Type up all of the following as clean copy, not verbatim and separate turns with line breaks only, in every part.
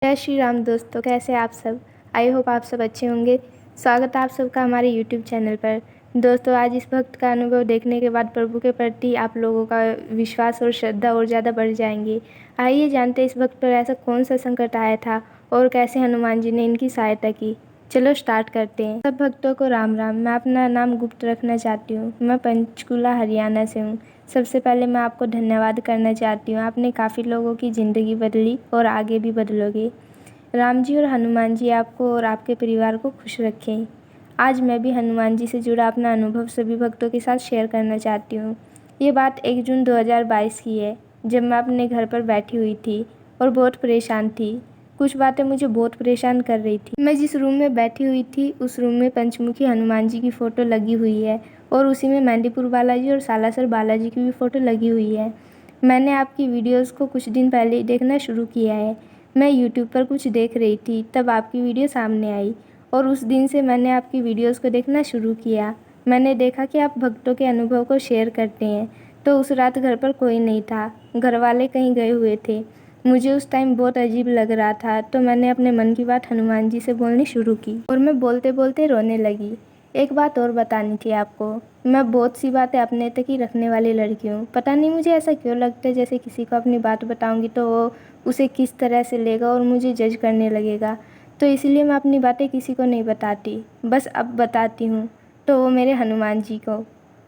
जय श्री राम दोस्तों, कैसे आप सब। आई होप आप सब अच्छे होंगे। स्वागत है आप सबका हमारे यूट्यूब चैनल पर। दोस्तों, आज इस भक्त का अनुभव देखने के बाद प्रभु के प्रति आप लोगों का विश्वास और श्रद्धा और ज़्यादा बढ़ जाएंगे। आइए जानते हैं इस भक्त पर ऐसा कौन सा संकट आया था और कैसे हनुमान जी ने इनकी सहायता की। चलो स्टार्ट करते हैं। सब भक्तों को राम राम। मैं अपना नाम गुप्त रखना चाहती हूँ। मैं पंचकुला हरियाणा से हूँ। सबसे पहले मैं आपको धन्यवाद करना चाहती हूँ। आपने काफ़ी लोगों की ज़िंदगी बदली और आगे भी बदलोगे। राम जी और हनुमान जी आपको और आपके परिवार को खुश रखें। आज मैं भी हनुमान जी से जुड़ा अपना अनुभव सभी भक्तों के साथ शेयर करना चाहती हूँ। ये बात 1 जून 2022 की है, जब मैं अपने घर पर बैठी हुई थी और बहुत परेशान थी। कुछ बातें मुझे बहुत परेशान कर रही थी। मैं जिस रूम में बैठी हुई थी उस रूम में पंचमुखी हनुमान जी की फ़ोटो लगी हुई है और उसी में मेहंदीपुर बालाजी और सालासर बालाजी की भी फ़ोटो लगी हुई है। मैंने आपकी वीडियोस को कुछ दिन पहले ही देखना शुरू किया है। मैं यूट्यूब पर कुछ देख रही थी, तब आपकी वीडियो सामने आई और उस दिन से मैंने आपकी वीडियोस को देखना शुरू किया। मैंने देखा कि आप भक्तों के अनुभव को शेयर करते हैं। तो उस रात घर पर कोई नहीं था, घर वाले कहीं गए हुए थे। मुझे उस टाइम बहुत अजीब लग रहा था, तो मैंने अपने मन की बात हनुमान जी से बोलनी शुरू की और मैं बोलते बोलते रोने लगी। एक बात और बतानी थी आपको, मैं बहुत सी बातें अपने तक ही रखने वाली लड़की हूँ। पता नहीं मुझे ऐसा क्यों लगता है जैसे किसी को अपनी बात बताऊँगी तो वो उसे किस तरह से लेगा और मुझे जज करने लगेगा। तो इसलिए मैं अपनी बातें किसी को नहीं बताती। बस अब बताती हूँ तो वो मेरे हनुमान जी को,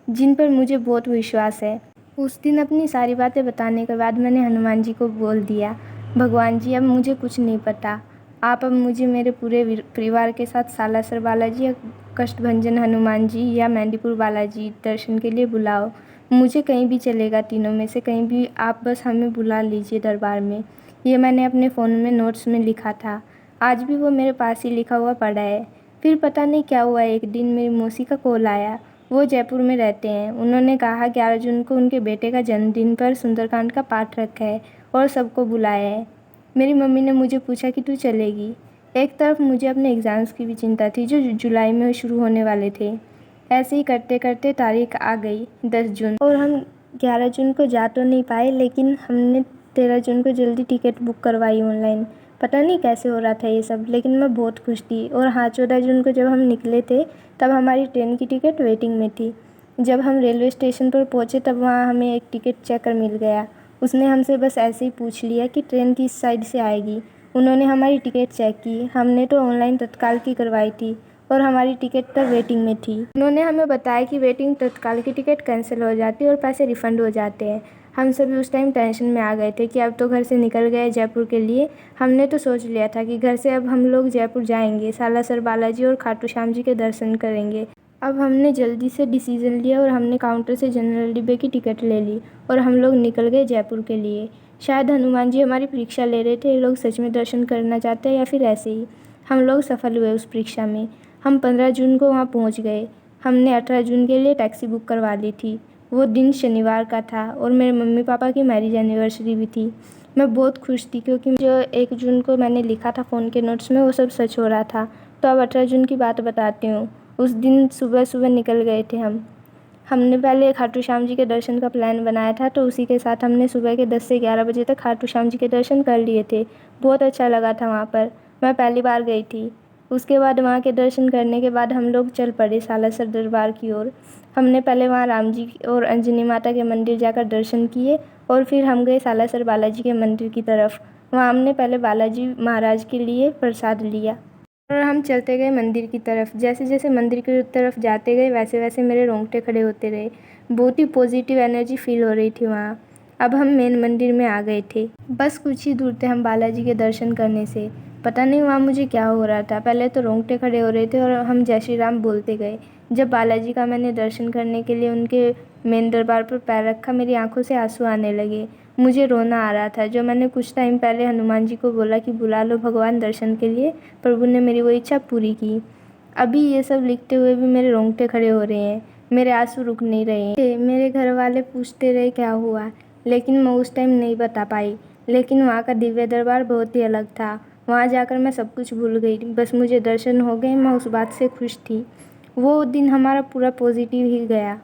जिन पर मुझे बहुत विश्वास है। उस दिन अपनी सारी बातें बताने के बाद मैंने हनुमान जी को बोल दिया, भगवान जी अब मुझे कुछ नहीं पता। आप अब मुझे मेरे पूरे परिवार के साथ सालासर बालाजी या कष्टभंजन हनुमान जी या मेहंदीपुर बालाजी दर्शन के लिए बुलाओ। मुझे कहीं भी चलेगा, तीनों में से कहीं भी, आप बस हमें बुला लीजिए दरबार में। ये मैंने अपने फ़ोन में नोट्स में लिखा था। आज भी वो मेरे पास ही लिखा हुआ पड़ा है। फिर पता नहीं क्या हुआ, एक दिन मेरी मौसी का कॉल आया। वो जयपुर में रहते हैं। उन्होंने कहा 11 जून को उनके बेटे का जन्मदिन पर सुंदरकांड का पाठ रखा है और सबको बुलाया है। मेरी मम्मी ने मुझे पूछा कि तू चलेगी। एक तरफ मुझे अपने एग्ज़ाम्स की भी चिंता थी जो जुलाई में शुरू होने वाले थे। ऐसे ही करते करते तारीख आ गई 10 जून और हम 11 जून को जा तो नहीं पाए, लेकिन हमने 13 जून को जल्दी टिकट बुक करवाई ऑनलाइन। पता नहीं कैसे हो रहा था ये सब, लेकिन मैं बहुत खुश थी। और हाँ, 14 जून को जब हम निकले थे तब हमारी ट्रेन की टिकट वेटिंग में थी। जब हम रेलवे स्टेशन पर पहुँचे तब वहाँ हमें एक टिकट चेकर मिल गया। उसने हमसे बस ऐसे ही पूछ लिया कि ट्रेन किस साइड से आएगी। उन्होंने हमारी टिकट चेक की। हमने तो ऑनलाइन तत्काल की करवाई थी और हमारी टिकट तब वेटिंग में थी। उन्होंने हमें बताया कि वेटिंग तत्काल की टिकट कैंसिल हो जाती है और पैसे रिफ़ंड हो जाते हैं। हम सभी उस टाइम टेंशन में आ गए थे कि अब तो घर से निकल गए जयपुर के लिए। हमने तो सोच लिया था कि घर से अब हम लोग जयपुर जाएंगे, सालासर बालाजी और खाटू श्याम जी के दर्शन करेंगे। अब हमने जल्दी से डिसीज़न लिया और हमने काउंटर से जनरल डिब्बे की टिकट ले ली और हम लोग निकल गए जयपुर के लिए। शायद हनुमान जी हमारी परीक्षा ले रहे थे, ये लोग सच में दर्शन करना चाहते हैं या फिर ऐसे ही। हम लोग सफल हुए उस परीक्षा में। हम 15 जून को वहाँ पहुँच गए। हमने 18 जून के लिए टैक्सी बुक करवा ली थी। वो दिन शनिवार का था और मेरे मम्मी पापा की मैरिज एनिवर्सरी भी थी। मैं बहुत खुश थी क्योंकि जो 1 जून को मैंने लिखा था फ़ोन के नोट्स में वो सब सच हो रहा था। तो अब 18 जून की बात बताती हूँ। उस दिन सुबह सुबह निकल गए थे हमने पहले खाटू श्याम जी के दर्शन का प्लान बनाया था, तो उसी के साथ हमने सुबह के 10 से 11 बजे तक खाटू श्याम जी के दर्शन कर लिए थे। बहुत अच्छा लगा था वहाँ पर। मैं पहली बार गई थी। उसके बाद वहाँ के दर्शन करने के बाद हम लोग चल पड़े सालासर दरबार की ओर। हमने पहले वहाँ राम जी और अंजनी माता के मंदिर जाकर दर्शन किए और फिर हम गए सालासर बालाजी के मंदिर की तरफ। वहाँ हमने पहले बालाजी महाराज के लिए प्रसाद लिया और हम चलते गए मंदिर की तरफ। जैसे जैसे मंदिर की तरफ जाते गए वैसे वैसे मेरे रोंगटे खड़े होते रहे। बहुत ही पॉजिटिव एनर्जी फील हो रही थी वहाँ। अब हम मेन मंदिर में आ गए थे। बस कुछ ही दूर थे हम बालाजी के दर्शन करने से। पता नहीं वहाँ मुझे क्या हो रहा था, पहले तो रोंगटे खड़े हो रहे थे और हम जय श्री राम बोलते गए। जब बालाजी का मैंने दर्शन करने के लिए उनके मेन दरबार पर पैर रखा, मेरी आंखों से आंसू आने लगे। मुझे रोना आ रहा था। जो मैंने कुछ टाइम पहले हनुमान जी को बोला कि बुला लो भगवान दर्शन के लिए, प्रभु ने मेरी वो इच्छा पूरी की। अभी ये सब लिखते हुए भी मेरे रोंगटे खड़े हो रहे हैं, मेरे आंसू रुक नहीं रहे हैं। मेरे घर वाले पूछते रहे क्या हुआ, लेकिन मैं उस टाइम नहीं बता पाई। लेकिन वहाँ का दिव्य दरबार बहुत ही अलग था। वहाँ जाकर मैं सब कुछ भूल गई, बस मुझे दर्शन हो गए, मैं उस बात से खुश थी। वो दिन हमारा पूरा पॉजिटिव ही गया।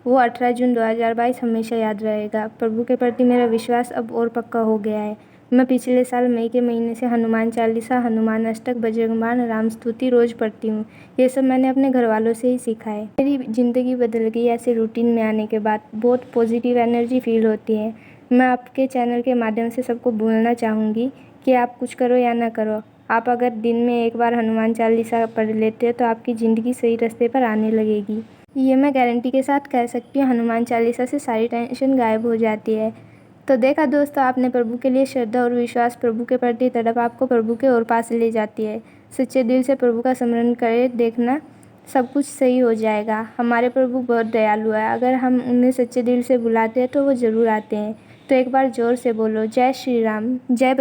वो 18 जून 2022 हमेशा याद रहेगा। प्रभु के प्रति मेरा विश्वास अब और पक्का हो गया है। मैं पिछले साल मई के महीने से हनुमान चालीसा, हनुमान अष्टक, बजरंग बाण, राम स्तुति रोज़ पढ़ती हूँ। ये सब मैंने अपने घर वालों से ही सीखा है। मेरी ज़िंदगी बदल गई ऐसे रूटीन में आने के बाद। बहुत पॉजिटिव एनर्जी फील होती है। मैं आपके चैनल के माध्यम से सबको बोलना चाहूँगी कि आप कुछ करो या ना करो, आप अगर दिन में एक बार हनुमान चालीसा पढ़ लेते हो तो आपकी ज़िंदगी सही रास्ते पर आने लगेगी। ये मैं गारंटी के साथ कह सकती हूँ, हनुमान चालीसा से सारी टेंशन गायब हो जाती है। तो देखा दोस्तों, आपने प्रभु के लिए श्रद्धा और विश्वास, प्रभु के प्रति तड़प आपको प्रभु के और पास ले जाती है। सच्चे दिल से प्रभु का स्मरण करे, देखना सब कुछ सही हो जाएगा। हमारे प्रभु बहुत दयालु है, अगर हम उन्हें सच्चे दिल से बुलाते हैं तो वो ज़रूर आते हैं। तो एक बार ज़ोर से बोलो, जय श्री राम, जय